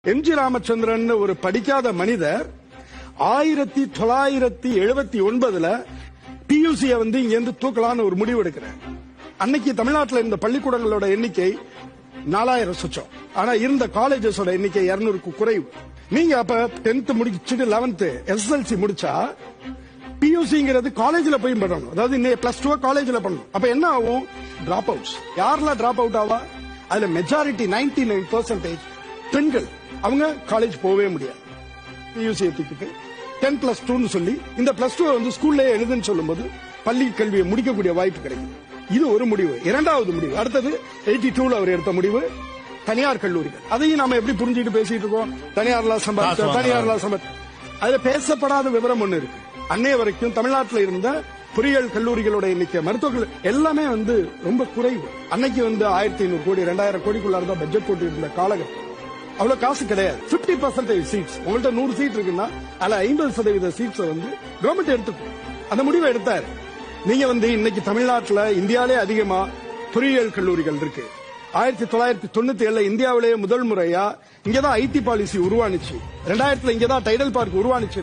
எம்.ஜி. ராமச்சந்திரன் ஒரு படிக்காத மனிதர் 1979 பியூசியை இங்க இருந்து தூக்கலான்னு ஒரு முடிவு எடுக்கிறார். அன்னைக்கு தமிழ்நாட்டில் இருந்த பள்ளிக்கூடங்களோட எண்ணிக்கை 4000 சுச்சம். ஆனா இருந்த காலேஜஸோட எண்ணிக்கை 200க்கு குறைவு. நீங்க அப்ப 10th முடிச்சுட்டு 11th SSLC முடிச்சா பியூசிங்கிறது காலேஜ்ல போய் பண்ணணும். அதாவது +2 காலேஜ்ல பண்ணணும். அப்ப என்ன ஆகும்? Drop outs. யாரெல்லாம் டிராப் அவுட் ஆவா? அதுல மெஜாரிட்டி 99% பெண்கள். அவங்க காலேஜ் போகவே முடியாது. பியூசி தூக்கிட்டு 10+2 சொல்லி இந்த +2 ஸ்கூல்ல எழுதுன்னு சொல்லும்போது பள்ளி கல்வியை முடிக்கக்கூடிய வாய்ப்பு கிடைக்கும். இது ஒரு முடிவு. இரண்டாவது முடிவு, அடுத்தது 82ல அவர் எடுத்த முடிவு, தனியார் கல்லூரிகள். அதையும் நாம எப்படி புரிஞ்சுட்டு பேசிட்டு இருக்கோம்? தனியார்லாம் சம்பாதிச்ச அதுல பேசப்படாத விவரம் ஒண்ணு இருக்கு. அன்னைய வரைக்கும் தமிழ்நாட்டில் இருந்த பொறியியல் கல்லூரிகளோட எண்ணிக்கை, மருத்துவர்கள் எல்லாமே ரொம்ப குறைவு. அன்னைக்கு 1500 கோடி 2000 கோடிக்குள்ளார தான் பட்ஜெட் போட்டு இருந்த காலகட்டம். அவ்வளவு காசு கிடையாது. 50% சீட்ஸ். உங்கள்ட்ட 100 சீட் இருக்குன்னா அதுல 50% சீட்ஸ் கவர்மெண்ட் எடுத்துக்கும். அந்த முடிவை எடுத்தாரு. நீங்க இன்னைக்கு தமிழ்நாட்டில் இந்தியாவிலே அதிகமா பொறியியல் கல்லூரிகள் இருக்கு. 1997 இந்தியாவிலேயே முதல் முறையா இங்கதான் ஐடி பாலிசி உருவானுச்சு. 2000 இங்கதான் டைடல் பார்க் உருவானுச்சு.